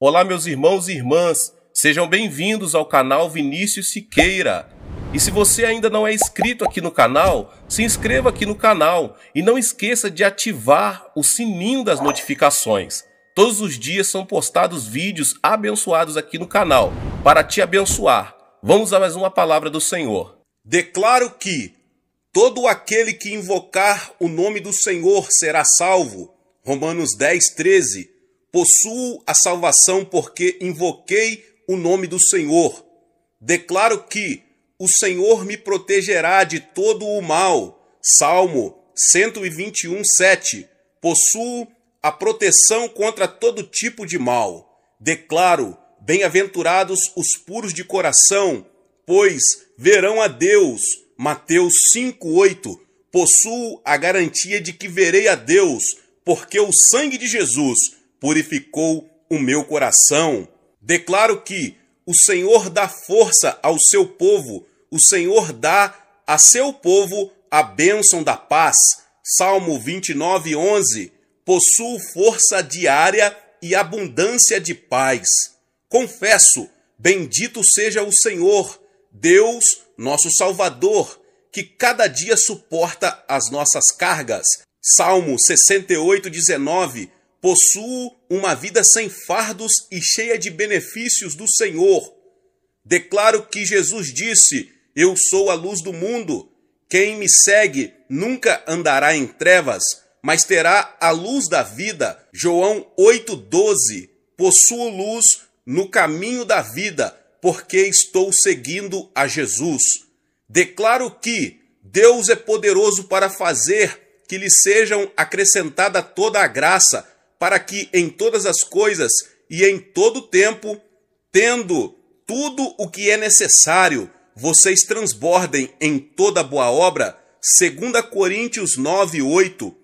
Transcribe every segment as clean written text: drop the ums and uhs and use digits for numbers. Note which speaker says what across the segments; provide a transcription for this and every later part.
Speaker 1: Olá, meus irmãos e irmãs, sejam bem-vindos ao canal Vinícius Siqueira. E se você ainda não é inscrito aqui no canal, se inscreva aqui no canal e não esqueça de ativar o sininho das notificações. Todos os dias são postados vídeos abençoados aqui no canal, para te abençoar. Vamos a mais uma palavra do Senhor.
Speaker 2: Declaro que todo aquele que invocar o nome do Senhor será salvo. Romanos 10:13. Possuo a salvação porque invoquei o nome do Senhor. Declaro que o Senhor me protegerá de todo o mal. Salmo 121:7. Possuo a proteção contra todo tipo de mal. Declaro: bem-aventurados os puros de coração, pois verão a Deus. Mateus 5:8. Possuo a garantia de que verei a Deus, porque o sangue de Jesus purificou o meu coração. Declaro que o Senhor dá força ao seu povo, o Senhor dá a seu povo a bênção da paz. Salmo 29:11. Possuo força diária e abundância de paz. Confesso: bendito seja o Senhor, Deus, nosso Salvador, que cada dia suporta as nossas cargas. Salmo 68:19. Possuo uma vida sem fardos e cheia de benefícios do Senhor. Declaro que Jesus disse: eu sou a luz do mundo. Quem me segue nunca andará em trevas, mas terá a luz da vida. João 8:12. Possuo luz no caminho da vida, porque estou seguindo a Jesus. Declaro que Deus é poderoso para fazer que lhe sejam acrescentada toda a graça, para que em todas as coisas e em todo tempo, tendo tudo o que é necessário, vocês transbordem em toda boa obra. 2 Coríntios 9:8.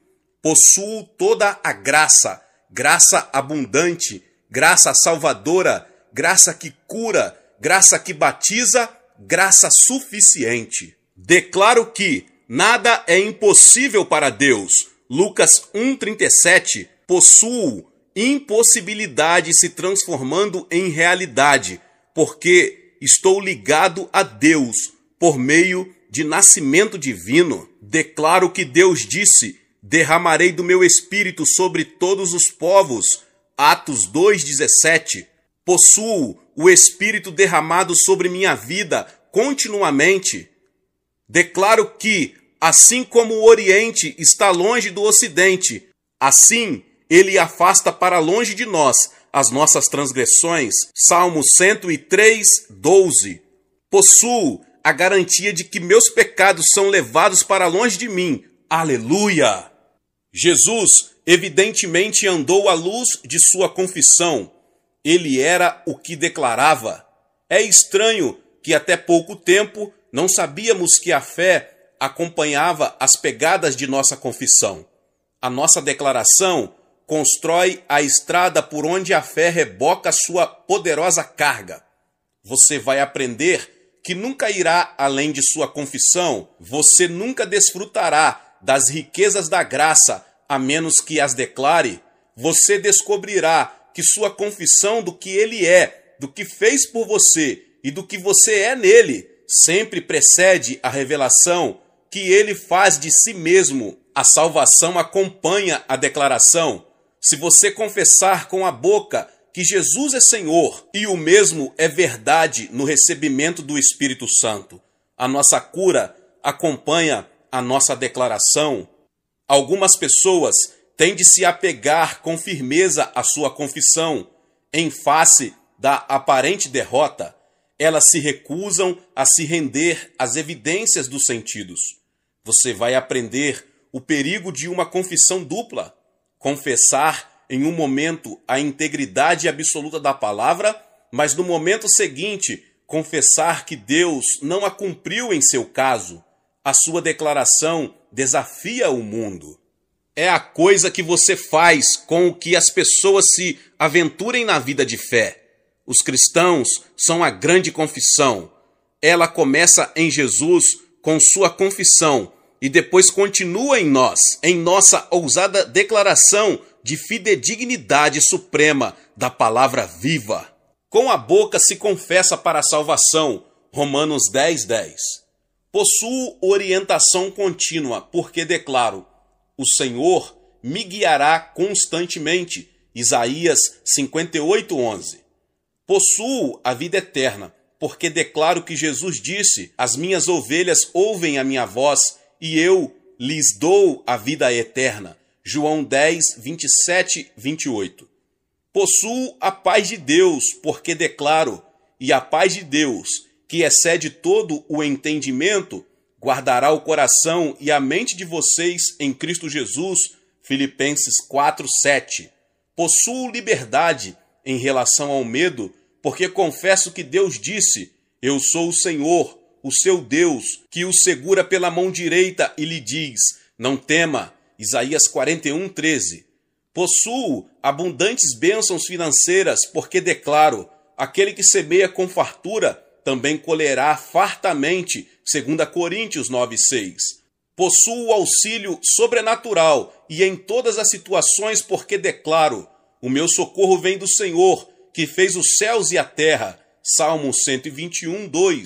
Speaker 2: Possuo toda a graça, graça abundante, graça salvadora, graça que cura, graça que batiza, graça suficiente. Declaro que nada é impossível para Deus. Lucas 1:37. Possuo impossibilidade se transformando em realidade, porque estou ligado a Deus por meio de nascimento divino. Declaro que Deus disse: derramarei do meu espírito sobre todos os povos. Atos 2:17. Possuo o espírito derramado sobre minha vida continuamente. Declaro que, assim como o Oriente está longe do Ocidente, assim ele afasta para longe de nós as nossas transgressões. Salmo 103:12. Possuo a garantia de que meus pecados são levados para longe de mim. Aleluia! Jesus evidentemente andou à luz de sua confissão. Ele era o que declarava. É estranho que até pouco tempo não sabíamos que a fé acompanhava as pegadas de nossa confissão. A nossa declaração constrói a estrada por onde a fé reboca sua poderosa carga. Você vai aprender que nunca irá além de sua confissão. Você nunca desfrutará das riquezas da graça, a menos que as declare. Você descobrirá que sua confissão do que ele é, do que fez por você e do que você é nele, sempre precede a revelação que ele faz de si mesmo. A salvação acompanha a declaração. Se você confessar com a boca que Jesus é Senhor, e o mesmo é verdade no recebimento do Espírito Santo, a nossa cura acompanha a nossa declaração. Algumas pessoas têm de se apegar com firmeza à sua confissão, em face da aparente derrota. Elas se recusam a se render às evidências dos sentidos. Você vai aprender o perigo de uma confissão dupla. Confessar em um momento a integridade absoluta da palavra, mas no momento seguinte confessar que Deus não a cumpriu em seu caso. A sua declaração desafia o mundo. É a coisa que você faz com o que as pessoas se aventurem na vida de fé. Os cristãos são a grande confissão. Ela começa em Jesus com sua confissão e depois continua em nós, em nossa ousada declaração de fidedignidade suprema da palavra viva. Com a boca se confessa para a salvação. Romanos 10:10. Possuo orientação contínua, porque declaro: o Senhor me guiará constantemente. Isaías 58:11. Possuo a vida eterna, porque declaro que Jesus disse: as minhas ovelhas ouvem a minha voz, e eu lhes dou a vida eterna. João 10:27-28. Possuo a paz de Deus, porque declaro: e a paz de Deus, que excede todo o entendimento, guardará o coração e a mente de vocês em Cristo Jesus. Filipenses 4:7. Possuo liberdade em relação ao medo, porque confesso que Deus disse: eu sou o Senhor, o seu Deus, que o segura pela mão direita e lhe diz: não tema. Isaías 41:13. Possuo abundantes bênçãos financeiras, porque declaro: aquele que semeia com fartura também colherá fartamente. 2 Coríntios 9:6. Possuo auxílio sobrenatural e em todas as situações, porque declaro: o meu socorro vem do Senhor, que fez os céus e a terra. Salmo 121:2.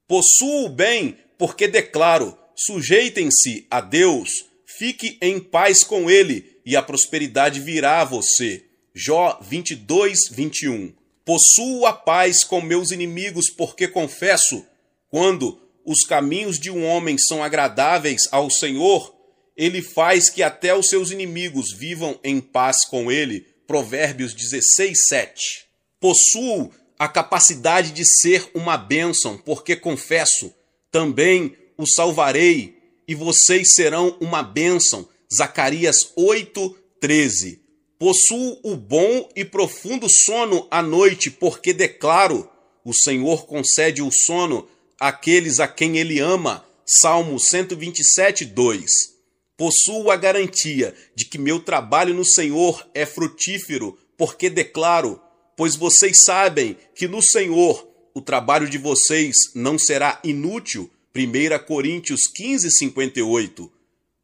Speaker 2: Possuo o bem, porque declaro: sujeitem-se a Deus, fique em paz com ele, e a prosperidade virá a você. Jó 22:21. Possuo a paz com meus inimigos, porque confesso: quando os caminhos de um homem são agradáveis ao Senhor, ele faz que até os seus inimigos vivam em paz com ele. Provérbios 16:7. Possuo a capacidade de ser uma bênção, porque confesso: também o salvarei, e vocês serão uma bênção. Zacarias 8:13. Possuo o bom e profundo sono à noite, porque declaro: o Senhor concede o sono àqueles a quem ele ama. Salmo 127:2. Possuo a garantia de que meu trabalho no Senhor é frutífero, porque declaro: pois vocês sabem que no Senhor o trabalho de vocês não será inútil. 1 Coríntios 15:58.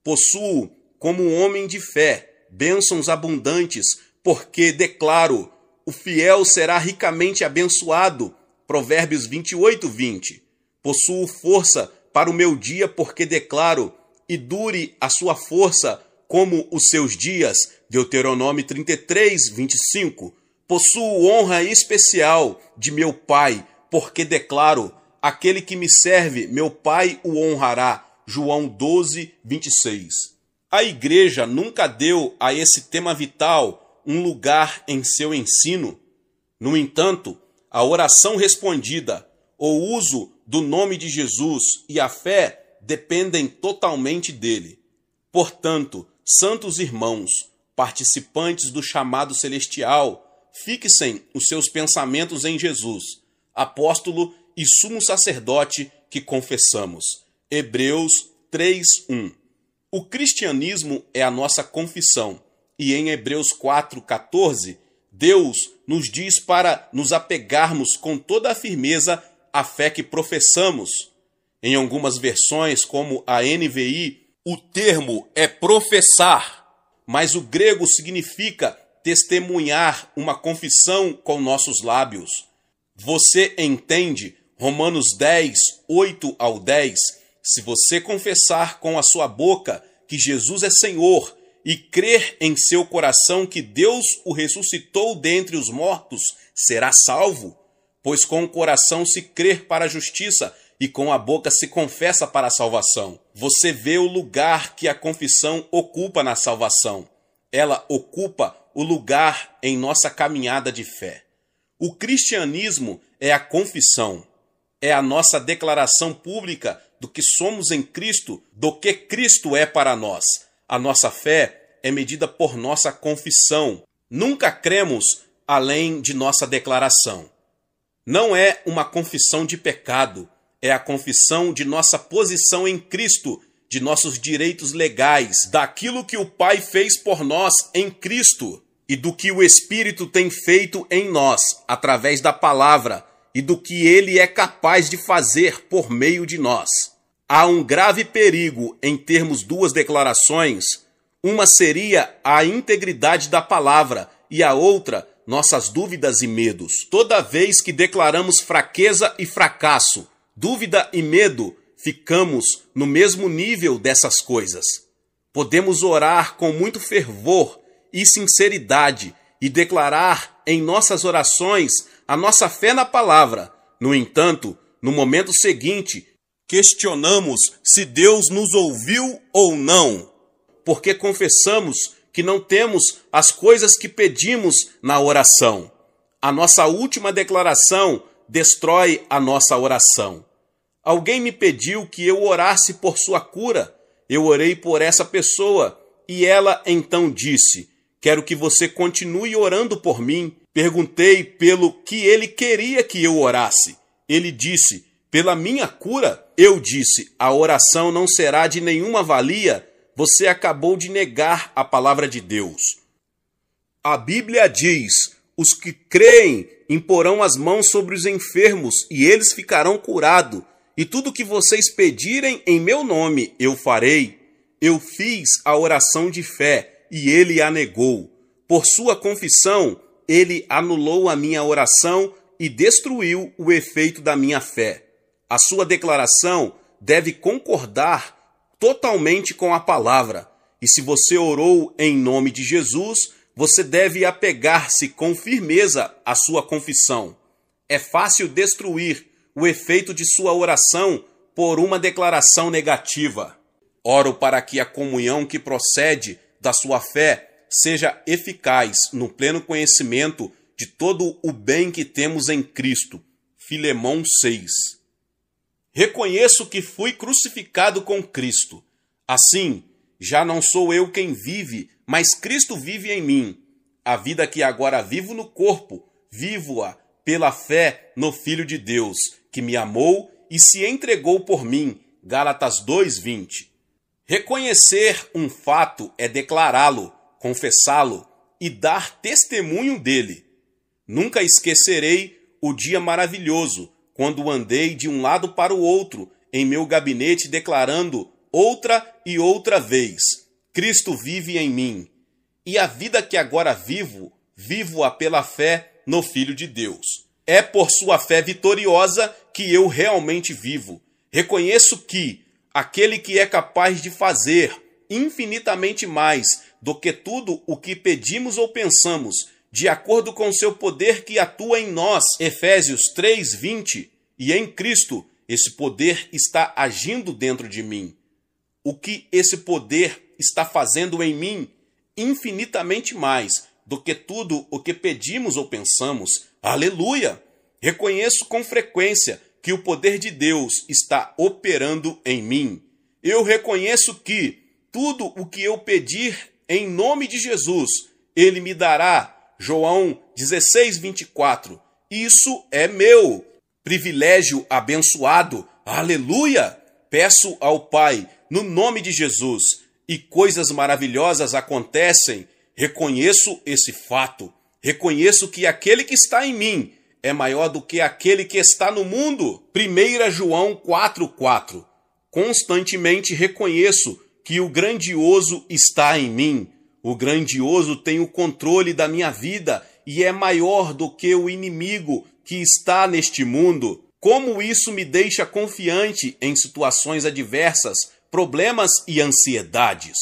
Speaker 2: Possuo, como homem de fé, bênçãos abundantes, porque declaro: o fiel será ricamente abençoado. Provérbios 28:20. Possuo força para o meu dia, porque declaro: e dure a sua força como os seus dias. Deuteronômio 33:25. Possuo honra especial de meu Pai, porque declaro: aquele que me serve, meu Pai o honrará. João 12:26. A igreja nunca deu a esse tema vital um lugar em seu ensino. No entanto, a oração respondida, o uso do nome de Jesus e a fé dependem totalmente dele. Portanto, santos irmãos, participantes do chamado celestial, fixem os seus pensamentos em Jesus, apóstolo e sumo sacerdote que confessamos. Hebreus 3:1. O cristianismo é a nossa confissão, e em Hebreus 4:14, Deus nos diz para nos apegarmos com toda a firmeza à fé que professamos. Em algumas versões, como a NVI, o termo é professar, mas o grego significa testemunhar uma confissão com nossos lábios. Você entende Romanos 10:8-10? Se você confessar com a sua boca que Jesus é Senhor e crer em seu coração que Deus o ressuscitou dentre os mortos, será salvo. Pois com o coração se crê para a justiça e com a boca se confessa para a salvação. Você vê o lugar que a confissão ocupa na salvação. Ela ocupa o lugar em nossa caminhada de fé. O cristianismo é a confissão, é a nossa declaração pública do que somos em Cristo, do que Cristo é para nós. A nossa fé é medida por nossa confissão. Nunca cremos além de nossa declaração. Não é uma confissão de pecado, é a confissão de nossa posição em Cristo, de nossos direitos legais, daquilo que o Pai fez por nós em Cristo e do que o Espírito tem feito em nós, através da palavra, e do que ele é capaz de fazer por meio de nós. Há um grave perigo em termos duas declarações. Uma seria a integridade da palavra e a outra nossas dúvidas e medos. Toda vez que declaramos fraqueza e fracasso, dúvida e medo, ficamos no mesmo nível dessas coisas. Podemos orar com muito fervor e sinceridade e declarar em nossas orações a nossa fé na palavra. No entanto, no momento seguinte, questionamos se Deus nos ouviu ou não, porque confessamos que não temos as coisas que pedimos na oração. A nossa última declaração destrói a nossa oração. Alguém me pediu que eu orasse por sua cura. Eu orei por essa pessoa e ela então disse: quero que você continue orando por mim. Perguntei pelo que ele queria que eu orasse. Ele disse: pela minha cura? Eu disse: a oração não será de nenhuma valia. Você acabou de negar a palavra de Deus. A Bíblia diz: os que creem imporão as mãos sobre os enfermos e eles ficarão curados. E tudo que vocês pedirem em meu nome eu farei. Eu fiz a oração de fé e ele a negou. Por sua confissão, ele anulou a minha oração e destruiu o efeito da minha fé. A sua declaração deve concordar totalmente com a palavra. E se você orou em nome de Jesus, você deve apegar-se com firmeza à sua confissão. É fácil destruir o efeito de sua oração por uma declaração negativa. Oro para que a comunhão que procede da sua fé seja eficaz no pleno conhecimento de todo o bem que temos em Cristo. Filemão 6. Reconheço que fui crucificado com Cristo. Assim, já não sou eu quem vive, mas Cristo vive em mim. A vida que agora vivo no corpo, vivo-a pela fé no Filho de Deus, que me amou e se entregou por mim. Gálatas 2:20. Reconhecer um fato é declará-lo, confessá-lo e dar testemunho dele. Nunca esquecerei o dia maravilhoso, quando andei de um lado para o outro em meu gabinete declarando outra e outra vez: Cristo vive em mim. E a vida que agora vivo, vivo-a pela fé no Filho de Deus. É por sua fé vitoriosa que eu realmente vivo. Reconheço que aquele que é capaz de fazer infinitamente mais do que tudo o que pedimos ou pensamos, de acordo com seu poder que atua em nós, Efésios 3:20, e em Cristo, esse poder está agindo dentro de mim. O que esse poder está fazendo em mim, infinitamente mais do que tudo o que pedimos ou pensamos. Aleluia! Reconheço com frequência que o poder de Deus está operando em mim. Eu reconheço que tudo o que eu pedir em nome de Jesus, Ele me dará. João 16:24. Isso é meu. Privilégio abençoado. Aleluia! Peço ao Pai, no nome de Jesus, e coisas maravilhosas acontecem. Reconheço esse fato. Reconheço que aquele que está em mim é maior do que aquele que está no mundo. 1 João 4:4. Constantemente reconheço que o grandioso está em mim. O grandioso tem o controle da minha vida e é maior do que o inimigo que está neste mundo. Como isso me deixa confiante em situações adversas, problemas e ansiedades.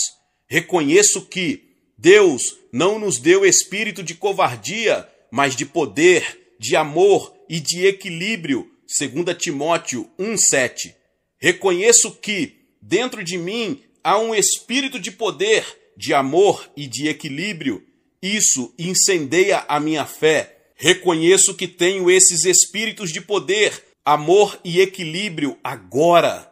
Speaker 2: Reconheço que Deus não nos deu espírito de covardia, mas de poder, de amor e de equilíbrio. 2 Timóteo 1:7. Reconheço que dentro de mim há um espírito de poder, de amor e de equilíbrio. Isso incendeia a minha fé. Reconheço que tenho esses espíritos de poder, amor e equilíbrio agora.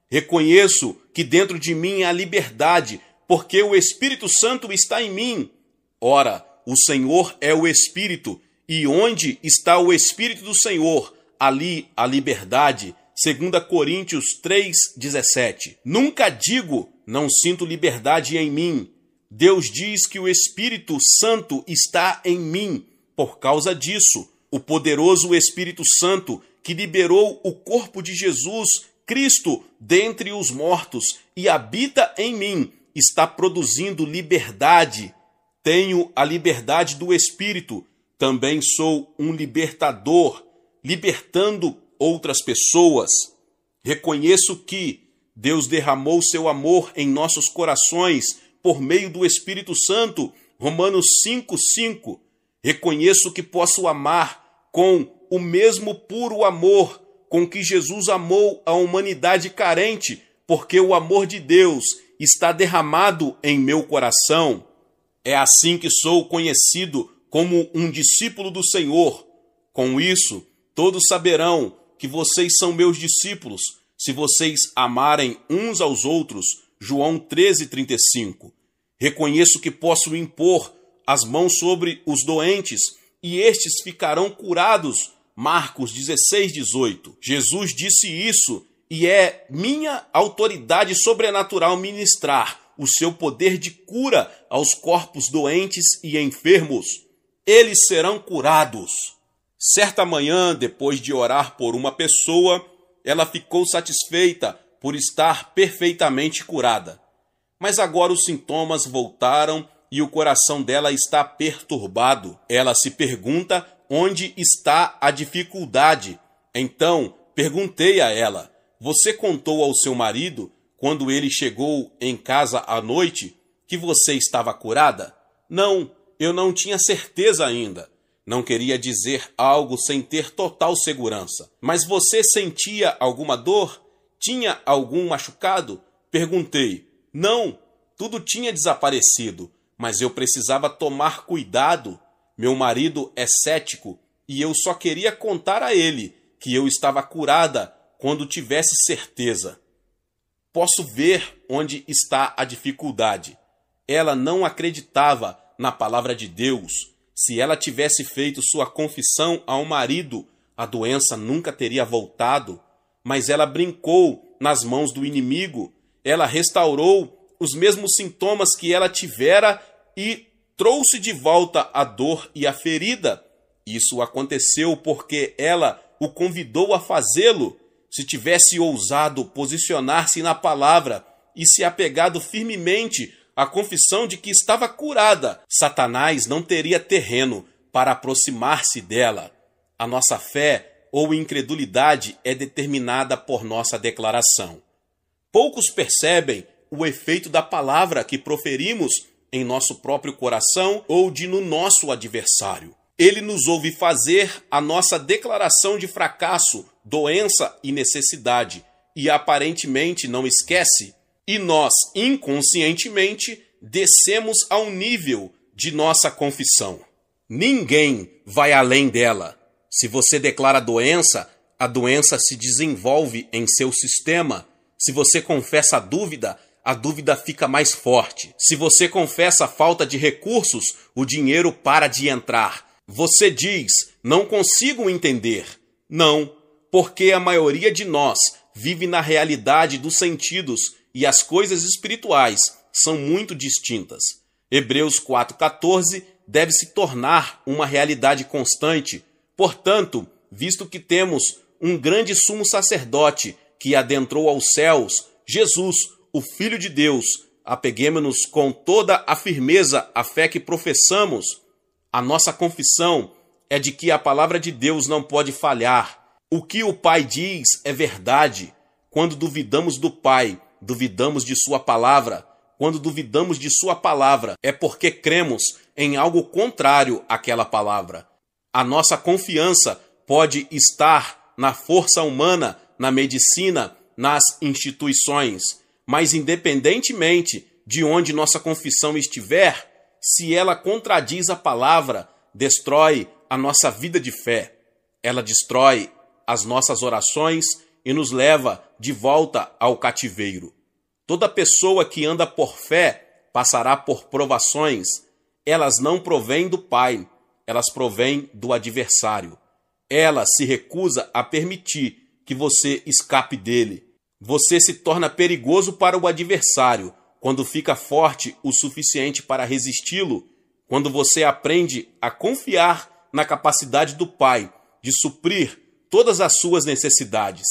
Speaker 2: Reconheço que dentro de mim há liberdade, porque o Espírito Santo está em mim. Ora, o Senhor é o Espírito, e onde está o Espírito do Senhor, ali a liberdade. 2 Coríntios 3:17. Nunca digo, não sinto liberdade em mim. Deus diz que o Espírito Santo está em mim. Por causa disso, o poderoso Espírito Santo que liberou o corpo de Jesus, Cristo, dentre os mortos e habita em mim, está produzindo liberdade. Tenho a liberdade do Espírito. também sou um libertador, libertando outras pessoas. Reconheço que Deus derramou seu amor em nossos corações por meio do Espírito Santo, Romanos 5:5. Reconheço que posso amar com o mesmo puro amor com que Jesus amou a humanidade carente, porque o amor de Deus está derramado em meu coração. É assim que sou conhecido como um discípulo do Senhor. Com isso, todos saberão que vocês são meus discípulos, se vocês amarem uns aos outros. João 13:35. Reconheço que posso impor as mãos sobre os doentes e estes ficarão curados. Marcos 16:18. Jesus disse isso e é minha autoridade sobrenatural ministrar o seu poder de cura aos corpos doentes e enfermos. Eles serão curados. Certa manhã, depois de orar por uma pessoa, ela ficou satisfeita por estar perfeitamente curada. Mas agora os sintomas voltaram e o coração dela está perturbado. Ela se pergunta onde está a dificuldade. Então, perguntei a ela: você contou ao seu marido, quando ele chegou em casa à noite, que você estava curada? Não, eu não tinha certeza ainda. Não queria dizer algo sem ter total segurança. Mas você sentia alguma dor? Tinha algum machucado? Perguntei. Não, tudo tinha desaparecido, mas eu precisava tomar cuidado. Meu marido é cético e eu só queria contar a ele que eu estava curada quando tivesse certeza. Posso ver onde está a dificuldade. Ela não acreditava na palavra de Deus. Se ela tivesse feito sua confissão ao marido, a doença nunca teria voltado. Mas ela brincou nas mãos do inimigo. Ela restaurou os mesmos sintomas que ela tivera e trouxe de volta a dor e a ferida. Isso aconteceu porque ela o convidou a fazê-lo. Se tivesse ousado posicionar-se na palavra e se apegado firmemente à confissão de que estava curada, Satanás não teria terreno para aproximar-se dela. A nossa fé ou incredulidade é determinada por nossa declaração. Poucos percebem o efeito da palavra que proferimos em nosso próprio coração ou de no nosso adversário. Ele nos ouve fazer a nossa declaração de fracasso, doença e necessidade e aparentemente não esquece, e nós inconscientemente descemos ao nível de nossa confissão. Ninguém vai além dela. Se você declara doença, a doença se desenvolve em seu sistema. Se você confessa a dúvida fica mais forte. Se você confessa a falta de recursos, o dinheiro para de entrar. Você diz, não consigo entender. Não, porque a maioria de nós vive na realidade dos sentidos e as coisas espirituais são muito distintas. Hebreus 4,14 deve se tornar uma realidade constante. Portanto, visto que temos um grande sumo sacerdote que adentrou aos céus, Jesus, o Filho de Deus, apeguemo-nos com toda a firmeza à fé que professamos. A nossa confissão é de que a palavra de Deus não pode falhar. O que o Pai diz é verdade. Quando duvidamos do Pai, duvidamos de sua palavra. Quando duvidamos de sua palavra, é porque cremos em algo contrário àquela palavra. A nossa confiança pode estar na força humana, na medicina, nas instituições. Mas independentemente de onde nossa confissão estiver, se ela contradiz a palavra, destrói a nossa vida de fé. Ela destrói as nossas orações e nos leva de volta ao cativeiro. Toda pessoa que anda por fé passará por provações. Elas não provêm do Pai, elas provêm do adversário. Ela se recusa a permitir que você escape dele. Você se torna perigoso para o adversário quando fica forte o suficiente para resisti-lo, quando você aprende a confiar na capacidade do Pai de suprir todas as suas necessidades.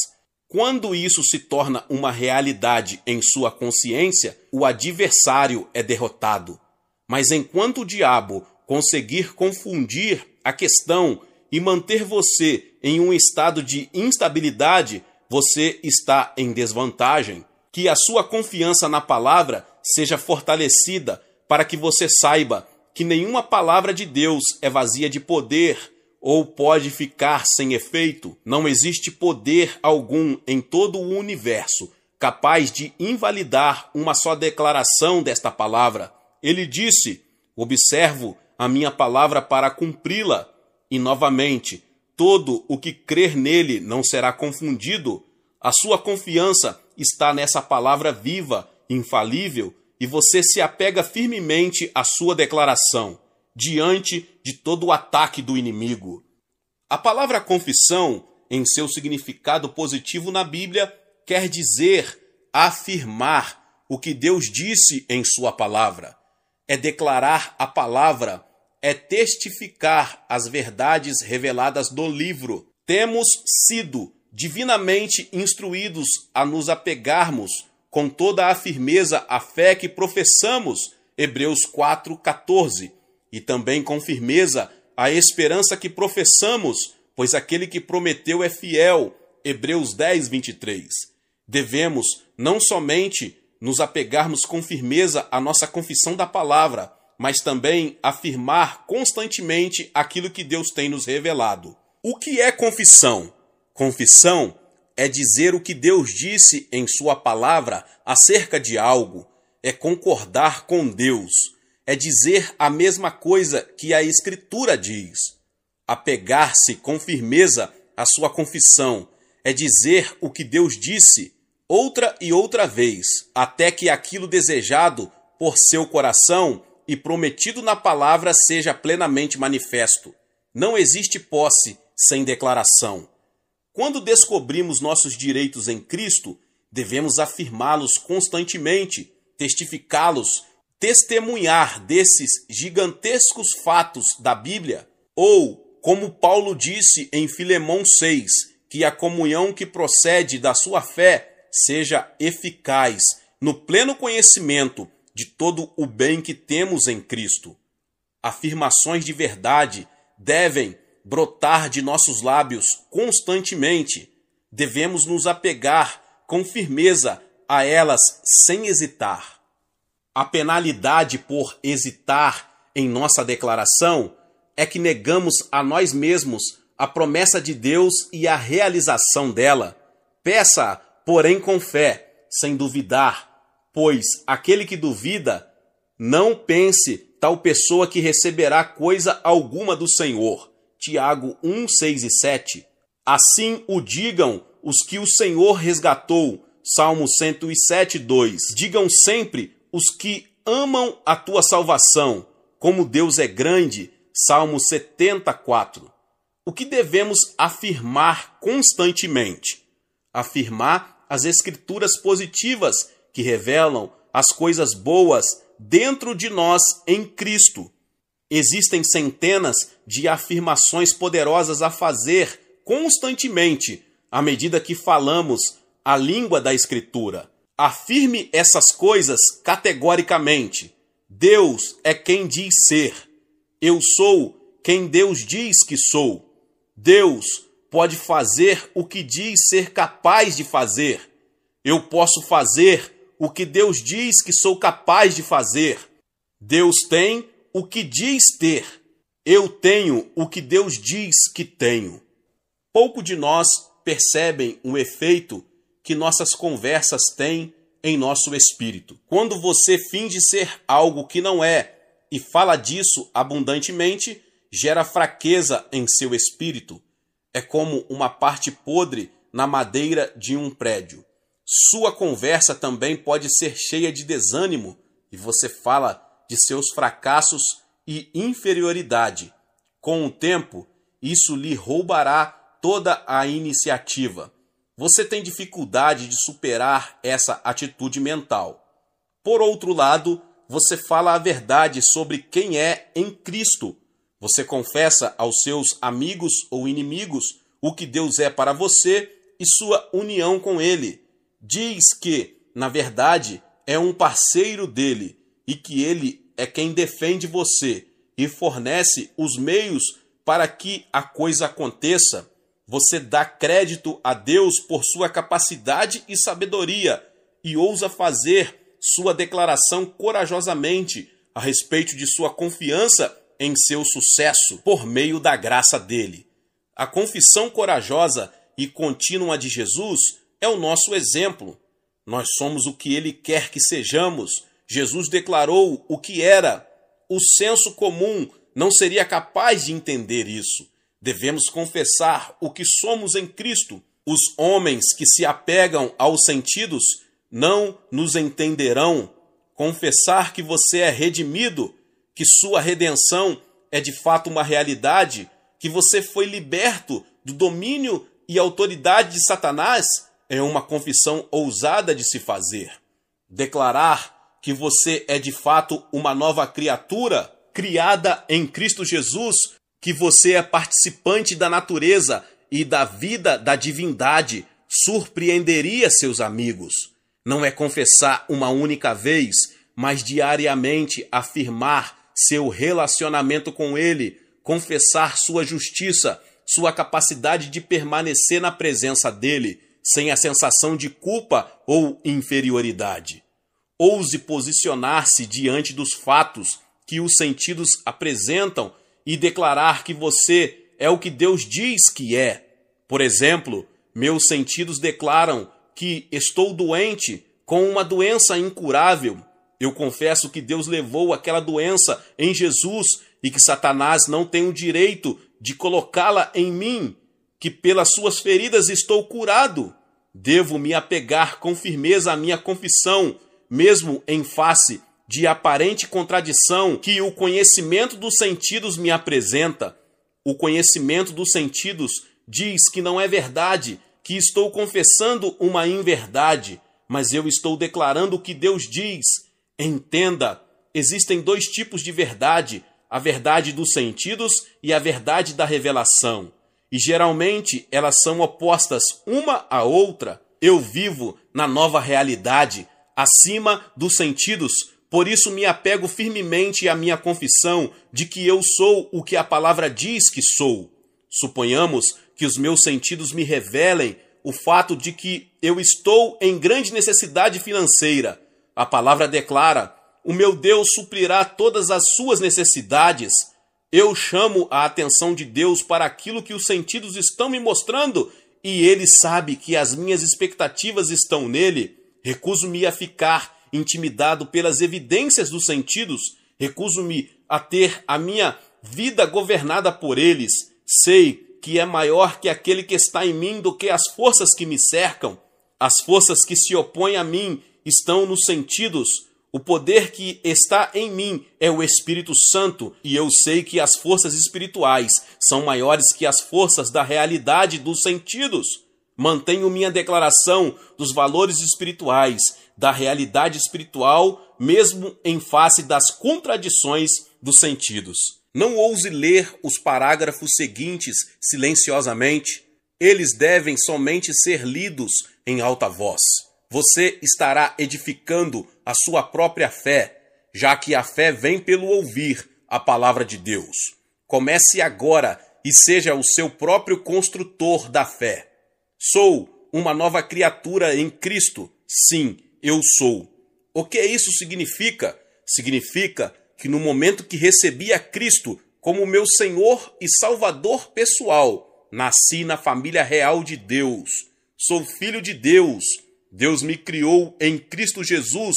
Speaker 2: Quando isso se torna uma realidade em sua consciência, o adversário é derrotado. Mas enquanto o diabo conseguir confundir a questão e manter você em um estado de instabilidade, você está em desvantagem. Que a sua confiança na palavra seja fortalecida para que você saiba que nenhuma palavra de Deus é vazia de poder ou pode ficar sem efeito. Não existe poder algum em todo o universo capaz de invalidar uma só declaração desta palavra. Ele disse: observo a minha palavra para cumpri-la. E novamente, todo o que crer nele não será confundido. A sua confiança está nessa palavra viva, infalível, e você se apega firmemente à sua declaração, diante de todo o ataque do inimigo. A palavra confissão, em seu significado positivo na Bíblia, quer dizer afirmar o que Deus disse em sua palavra. É declarar a palavra, é testificar as verdades reveladas do livro. Temos sido divinamente instruídos a nos apegarmos com toda a firmeza à fé que professamos, Hebreus 4,14, e também com firmeza a esperança que professamos, pois aquele que prometeu é fiel, Hebreus 10:23. Devemos não somente nos apegarmos com firmeza à nossa confissão da palavra, mas também afirmar constantemente aquilo que Deus tem nos revelado. O que é confissão? Confissão é dizer o que Deus disse em sua palavra acerca de algo, é concordar com Deus, é dizer a mesma coisa que a Escritura diz. Apegar-se com firmeza à sua confissão é dizer o que Deus disse outra e outra vez, até que aquilo desejado por seu coração e prometido na palavra seja plenamente manifesto. Não existe posse sem declaração. Quando descobrimos nossos direitos em Cristo, devemos afirmá-los constantemente, testificá-los, testemunhar desses gigantescos fatos da Bíblia, ou, como Paulo disse em Filemão 6, que a comunhão que procede da sua fé seja eficaz no pleno conhecimento de todo o bem que temos em Cristo. Afirmações de verdade devem brotar de nossos lábios constantemente. Devemos nos apegar com firmeza a elas sem hesitar. A penalidade por hesitar em nossa declaração é que negamos a nós mesmos a promessa de Deus e a realização dela. Peça, porém, com fé, sem duvidar, pois aquele que duvida, não pense tal pessoa que receberá coisa alguma do Senhor. Tiago 1, 6 e 7. Assim o digam os que o Senhor resgatou. Salmo 107, 2. Digam sempre os que amam a tua salvação. Como Deus é grande. Salmo 74. O que devemos afirmar constantemente? Afirmar as escrituras positivas que revelam as coisas boas dentro de nós em Cristo. Existem centenas de afirmações poderosas a fazer constantemente à medida que falamos a língua da Escritura. Afirme essas coisas categoricamente. Deus é quem diz ser. Eu sou quem Deus diz que sou. Deus pode fazer o que diz ser capaz de fazer. Eu posso fazer o que Deus diz que sou capaz de fazer. Deus tem o que diz ter. Eu tenho o que Deus diz que tenho. Pouco de nós percebem o efeito que nossas conversas têm em nosso espírito. Quando você finge ser algo que não é e fala disso abundantemente, gera fraqueza em seu espírito. É como uma parte podre na madeira de um prédio. Sua conversa também pode ser cheia de desânimo e você fala de seus fracassos e inferioridade. Com o tempo, isso lhe roubará toda a iniciativa. Você tem dificuldade de superar essa atitude mental. Por outro lado, você fala a verdade sobre quem é em Cristo. Você confessa aos seus amigos ou inimigos o que Deus é para você e sua união com Ele. Diz que, na verdade, é um parceiro dele e que ele é quem defende você e fornece os meios para que a coisa aconteça, você dá crédito a Deus por sua capacidade e sabedoria e ousa fazer sua declaração corajosamente a respeito de sua confiança em seu sucesso por meio da graça dele. A confissão corajosa e contínua de Jesus é o nosso exemplo. Nós somos o que ele quer que sejamos. Jesus declarou o que era. O senso comum não seria capaz de entender isso. Devemos confessar o que somos em Cristo. Os homens que se apegam aos sentidos não nos entenderão. Confessar que você é redimido, que sua redenção é de fato uma realidade, que você foi liberto do domínio e autoridade de Satanás, é uma confissão ousada de se fazer. Declarar que você é de fato uma nova criatura, criada em Cristo Jesus, que você é participante da natureza e da vida da divindade, surpreenderia seus amigos. Não é confessar uma única vez, mas diariamente afirmar seu relacionamento com ele, confessar sua justiça, sua capacidade de permanecer na presença dele, sem a sensação de culpa ou inferioridade. Ouse posicionar-se diante dos fatos que os sentidos apresentam e declarar que você é o que Deus diz que é. Por exemplo, meus sentidos declaram que estou doente com uma doença incurável. Eu confesso que Deus levou aquela doença em Jesus e que Satanás não tem o direito de colocá-la em mim, que pelas suas feridas estou curado. Devo me apegar com firmeza à minha confissão, mesmo em face de aparente contradição que o conhecimento dos sentidos me apresenta. O conhecimento dos sentidos diz que não é verdade, que estou confessando uma inverdade, mas eu estou declarando o que Deus diz. Entenda, existem dois tipos de verdade, a verdade dos sentidos e a verdade da revelação. E geralmente elas são opostas uma à outra. Eu vivo na nova realidade, acima dos sentidos, por isso me apego firmemente à minha confissão de que eu sou o que a palavra diz que sou. Suponhamos que os meus sentidos me revelem o fato de que eu estou em grande necessidade financeira. A palavra declara: o meu Deus suprirá todas as suas necessidades. Eu chamo a atenção de Deus para aquilo que os sentidos estão me mostrando e ele sabe que as minhas expectativas estão nele. Recuso-me a ficar intimidado pelas evidências dos sentidos. Recuso-me a ter a minha vida governada por eles. Sei que é maior que aquele que está em mim do que as forças que me cercam. As forças que se opõem a mim estão nos sentidos. O poder que está em mim é o Espírito Santo, e eu sei que as forças espirituais são maiores que as forças da realidade dos sentidos. Mantenho minha declaração dos valores espirituais, da realidade espiritual, mesmo em face das contradições dos sentidos. Não ouse ler os parágrafos seguintes silenciosamente. Eles devem somente ser lidos em alta voz. Você estará edificando a sua própria fé, já que a fé vem pelo ouvir a palavra de Deus. Comece agora e seja o seu próprio construtor da fé. Sou uma nova criatura em Cristo. Sim, eu sou. O que isso significa? Significa que no momento que recebi a Cristo como meu Senhor e Salvador pessoal, nasci na família real de Deus. Sou filho de Deus. Deus me criou em Cristo Jesus.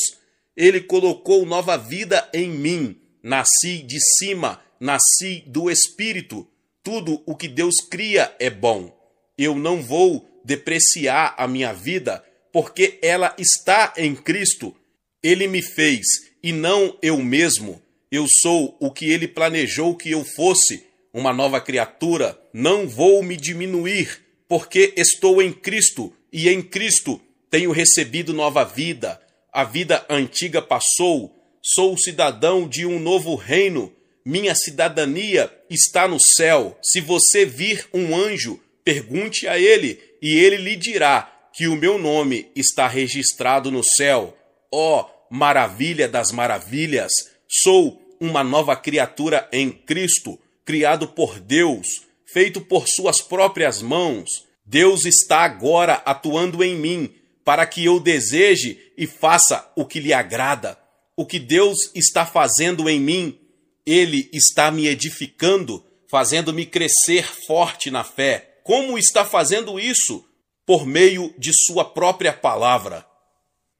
Speaker 2: Ele colocou nova vida em mim. Nasci de cima, nasci do Espírito. Tudo o que Deus cria é bom. Eu não vou depreciar a minha vida, porque ela está em Cristo. Ele me fez, e não eu mesmo. Eu sou o que ele planejou que eu fosse, uma nova criatura. Não vou me diminuir, porque estou em Cristo, e em Cristo tenho recebido nova vida. A vida antiga passou. Sou cidadão de um novo reino. Minha cidadania está no céu. Se você vir um anjo, pergunte a ele, e ele lhe dirá que o meu nome está registrado no céu. Ó, maravilha das maravilhas! Sou uma nova criatura em Cristo. criado por Deus, feito por suas próprias mãos. Deus está agora atuando em mim para que eu deseje e faça o que lhe agrada. O que Deus está fazendo em mim, Ele está me edificando, fazendo-me crescer forte na fé. Como está fazendo isso? Por meio de sua própria palavra.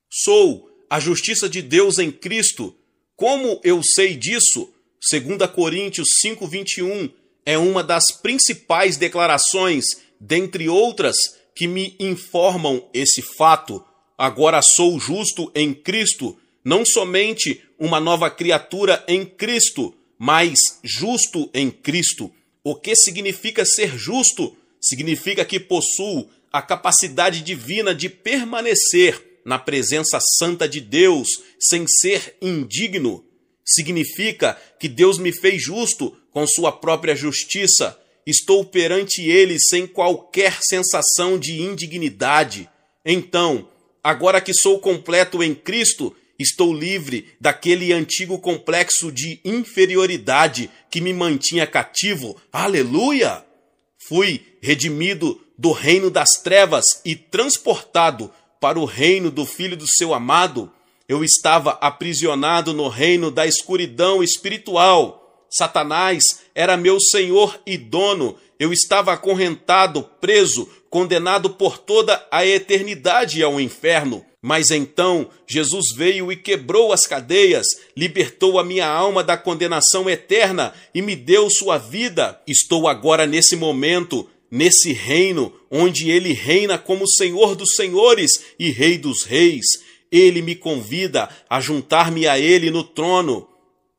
Speaker 2: Sou a justiça de Deus em Cristo. Como eu sei disso? 2 Coríntios 5:21 é uma das principais declarações, dentre outras, que me informam esse fato. Agora sou justo em Cristo, não somente uma nova criatura em Cristo, mas justo em Cristo. O que significa ser justo? Significa que possuo a capacidade divina de permanecer na presença santa de Deus sem ser indigno. Significa que Deus me fez justo com sua própria justiça. Estou perante Ele sem qualquer sensação de indignidade. Então, agora que sou completo em Cristo, estou livre daquele antigo complexo de inferioridade que me mantinha cativo. Aleluia! Fui redimido do reino das trevas e transportado para o reino do Filho do seu amado. Eu estava aprisionado no reino da escuridão espiritual. Satanás era meu senhor e dono. Eu estava acorrentado, preso, condenado por toda a eternidade ao inferno. Mas então Jesus veio e quebrou as cadeias, libertou a minha alma da condenação eterna e me deu sua vida. Estou agora nesse momento, nesse reino, onde Ele reina como Senhor dos senhores e Rei dos reis. Ele me convida a juntar-me a Ele no trono.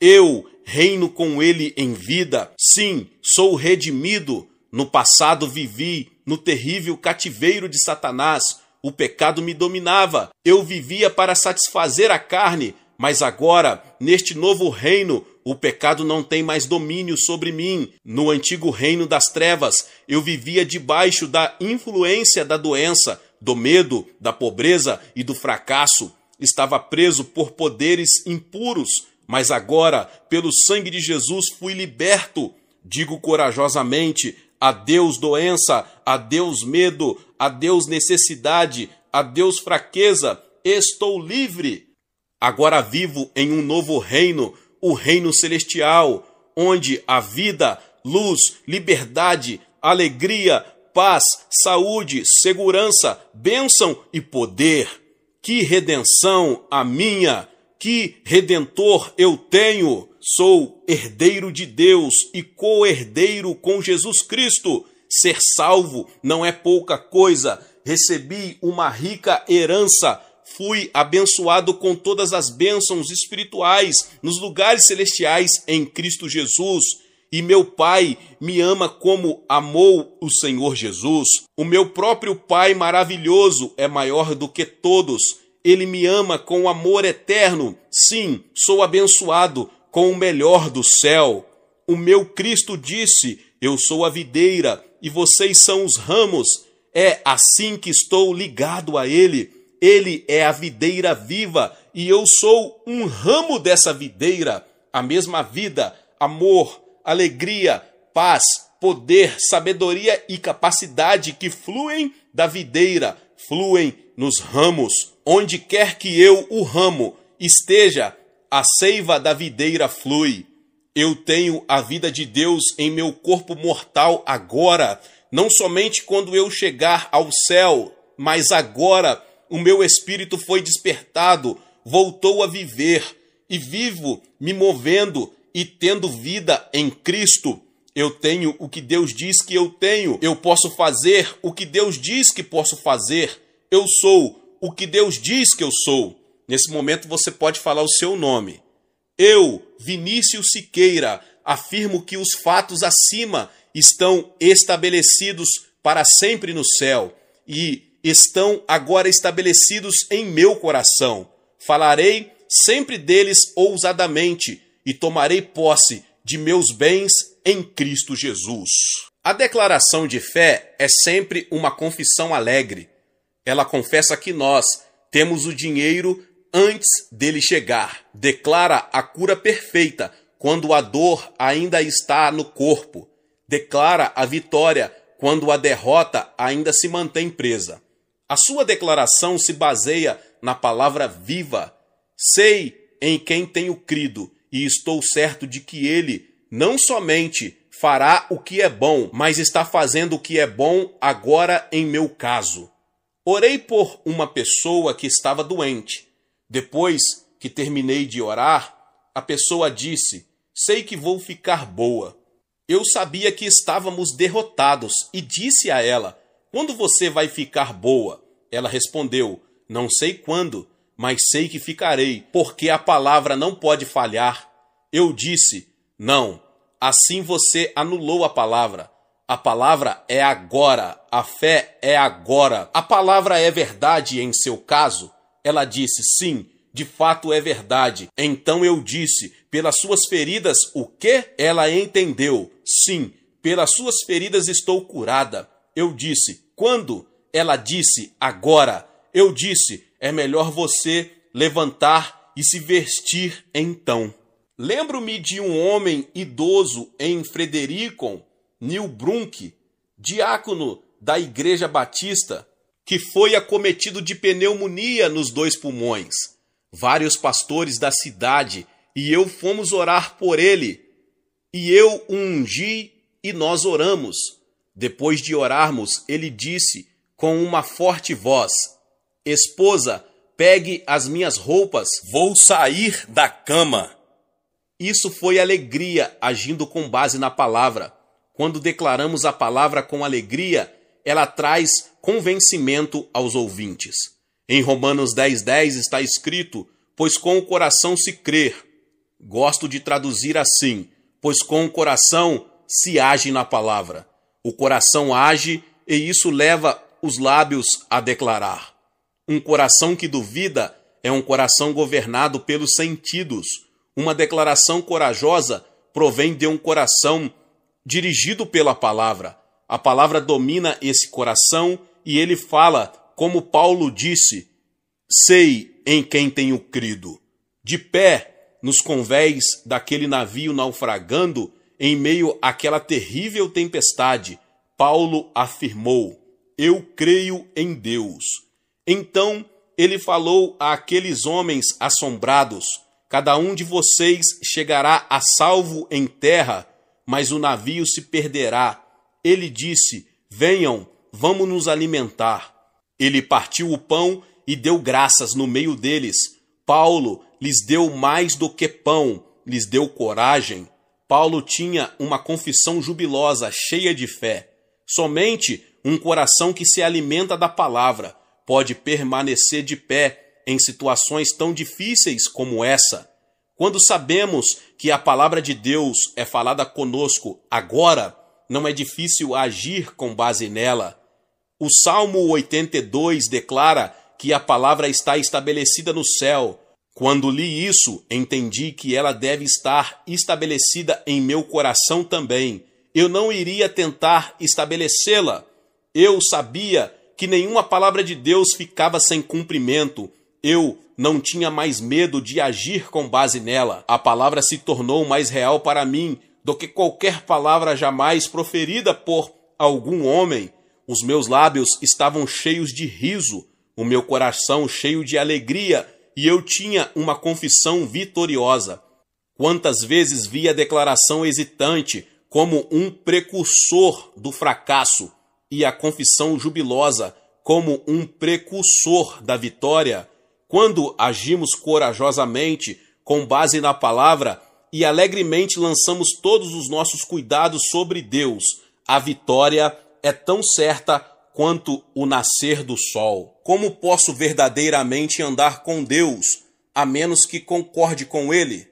Speaker 2: Eu reino com Ele em vida. Sim, sou redimido. No passado vivi no terrível cativeiro de Satanás. O pecado me dominava. Eu vivia para satisfazer a carne, mas agora, neste novo reino, o pecado não tem mais domínio sobre mim. No antigo reino das trevas, eu vivia debaixo da influência da doença, do medo, da pobreza e do fracasso. Estava preso por poderes impuros, mas agora, pelo sangue de Jesus, fui liberto. Digo corajosamente: adeus doença, adeus medo, adeus necessidade, adeus fraqueza, estou livre. Agora vivo em um novo reino, o reino celestial, onde a vida, luz, liberdade, alegria, paz, saúde, segurança, bênção e poder. Que redenção a minha! Que redentor eu tenho! Sou herdeiro de Deus e co-herdeiro com Jesus Cristo. Ser salvo não é pouca coisa. Recebi uma rica herança. Fui abençoado com todas as bênçãos espirituais nos lugares celestiais em Cristo Jesus. E meu Pai me ama como amou o Senhor Jesus. O meu próprio Pai maravilhoso é maior do que todos. Ele me ama com amor eterno. Sim, sou abençoado com o melhor do céu. O meu Cristo disse: eu sou a videira e vocês são os ramos. É assim que estou ligado a Ele. Ele é a videira viva e eu sou um ramo dessa videira. A mesma vida, amor, alegria, paz, poder, sabedoria e capacidade que fluem da videira, fluem nos ramos. Onde quer que eu, o ramo, esteja, a seiva da videira flui. Eu tenho a vida de Deus em meu corpo mortal agora, não somente quando eu chegar ao céu, mas agora o meu espírito foi despertado, voltou a viver, e vivo me movendo e tendo vida em Cristo. Eu tenho o que Deus diz que eu tenho. Eu posso fazer o que Deus diz que posso fazer. Eu sou o que Deus diz que eu sou. Nesse momento você pode falar o seu nome. Eu, Vinícius Siqueira, afirmo que os fatos acima estão estabelecidos para sempre no céu e estão agora estabelecidos em meu coração. Falarei sempre deles ousadamente e tomarei posse de meus bens em Cristo Jesus. A declaração de fé é sempre uma confissão alegre. Ela confessa que nós temos o dinheiro antes dele chegar. Declara a cura perfeita quando a dor ainda está no corpo. Declara a vitória quando a derrota ainda se mantém presa. A sua declaração se baseia na palavra viva. Sei em quem tenho crido e estou certo de que ele não somente fará o que é bom, mas está fazendo o que é bom agora em meu caso. Orei por uma pessoa que estava doente. Depois que terminei de orar, a pessoa disse: sei que vou ficar boa. Eu sabia que estávamos derrotados e disse a ela: quando você vai ficar boa? Ela respondeu: não sei quando, mas sei que ficarei, porque a palavra não pode falhar. Eu disse: não, assim você anulou a palavra. A palavra é agora, a fé é agora. A palavra é verdade em seu caso? Ela disse: sim, de fato é verdade. Então eu disse: pelas suas feridas o quê? Ela entendeu: sim, pelas suas feridas estou curada. Eu disse: quando? Ela disse: agora. Eu disse: é melhor você levantar e se vestir então. Lembro-me de um homem idoso em Fredericton, New Brunswick, diácono da Igreja Batista, que foi acometido de pneumonia nos 2 pulmões. Vários pastores da cidade e eu fomos orar por ele. E eu o ungi e nós oramos. Depois de orarmos, ele disse com uma forte voz: esposa, pegue as minhas roupas, vou sair da cama. Isso foi alegria agindo com base na palavra. Quando declaramos a palavra com alegria, ela traz convencimento aos ouvintes. Em Romanos 10:10 está escrito: pois com o coração se crê. Gosto de traduzir assim: pois com o coração se age na palavra. O coração age e isso leva os lábios a declarar. Um coração que duvida é um coração governado pelos sentidos. Uma declaração corajosa provém de um coração dirigido pela palavra. A palavra domina esse coração e ele fala, como Paulo disse: sei em quem tenho crido. De pé nos convés daquele navio naufragando, em meio àquela terrível tempestade, Paulo afirmou: eu creio em Deus. Então ele falou àqueles homens assombrados: cada um de vocês chegará a salvo em terra, mas o navio se perderá. Ele disse: venham, vamos nos alimentar. Ele partiu o pão e deu graças no meio deles. Paulo lhes deu mais do que pão, lhes deu coragem. Paulo tinha uma confissão jubilosa, cheia de fé. Somente um coração que se alimenta da palavra pode permanecer de pé em situações tão difíceis como essa. Quando sabemos que a palavra de Deus é falada conosco agora, não é difícil agir com base nela. O Salmo 82 declara que a palavra está estabelecida no céu. Quando li isso, entendi que ela deve estar estabelecida em meu coração também. Eu não iria tentar estabelecê-la. Eu sabia que nenhuma palavra de Deus ficava sem cumprimento. Eu não tinha mais medo de agir com base nela. A palavra se tornou mais real para mim do que qualquer palavra jamais proferida por algum homem. Os meus lábios estavam cheios de riso, o meu coração cheio de alegria, e eu tinha uma confissão vitoriosa. Quantas vezes vi a declaração hesitante como um precursor do fracasso e a confissão jubilosa como um precursor da vitória? Quando agimos corajosamente, com base na palavra, e alegremente lançamos todos os nossos cuidados sobre Deus, a vitória é tão certa quanto o nascer do sol. Como posso verdadeiramente andar com Deus, a menos que concorde com Ele?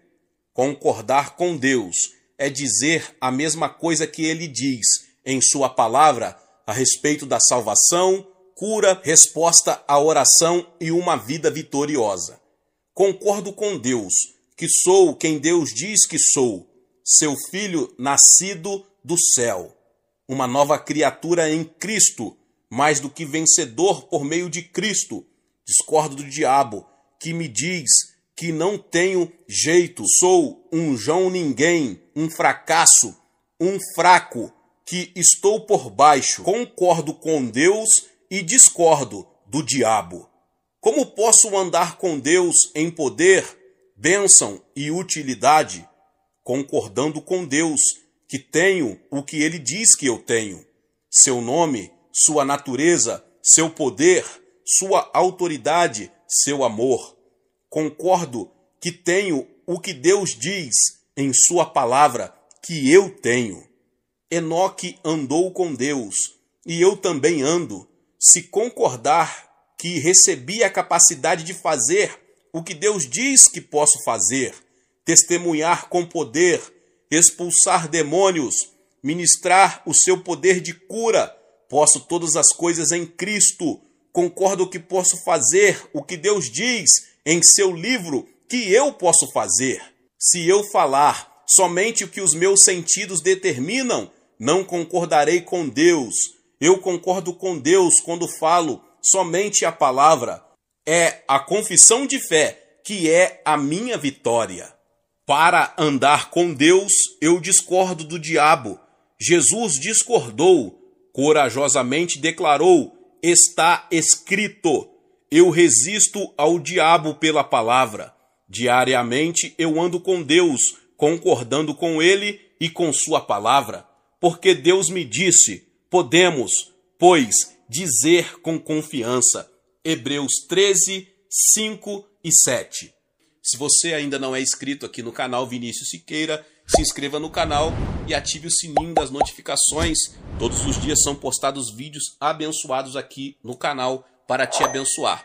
Speaker 2: Concordar com Deus é dizer a mesma coisa que Ele diz em sua palavra a respeito da salvação, cura, resposta à oração e uma vida vitoriosa. Concordo com Deus, que sou quem Deus diz que sou, seu filho nascido do céu, uma nova criatura em Cristo, mais do que vencedor por meio de Cristo. Discordo do diabo, que me diz que não tenho jeito, sou um João ninguém, um fracasso, um fraco, que estou por baixo, concordo com Deus e discordo do diabo. Como posso andar com Deus em poder, bênção e utilidade, concordando com Deus, que tenho o que ele diz que eu tenho? Seu nome, sua natureza, seu poder, sua autoridade, seu amor. Concordo que tenho o que Deus diz em sua palavra que eu tenho. Enoque andou com Deus, e eu também ando, se concordar que recebi a capacidade de fazer o que Deus diz que posso fazer, testemunhar com poder, expulsar demônios, ministrar o seu poder de cura, posso todas as coisas em Cristo, concordo que posso fazer o que Deus diz em seu livro que eu posso fazer. Se eu falar somente o que os meus sentidos determinam, não concordarei com Deus. Eu concordo com Deus quando falo somente a palavra. É a confissão de fé que é a minha vitória. Para andar com Deus, eu discordo do diabo. Jesus discordou, corajosamente declarou: está escrito. Eu resisto ao diabo pela palavra. Diariamente eu ando com Deus, concordando com ele e com sua palavra, porque Deus me disse: podemos, pois, dizer com confiança. Hebreus 13, 5 e 7. Se você ainda não é inscrito aqui no canal Vinícius Siqueira, se inscreva no canal e ative o sininho das notificações. Todos os dias são postados vídeos abençoados aqui no canal para te abençoar.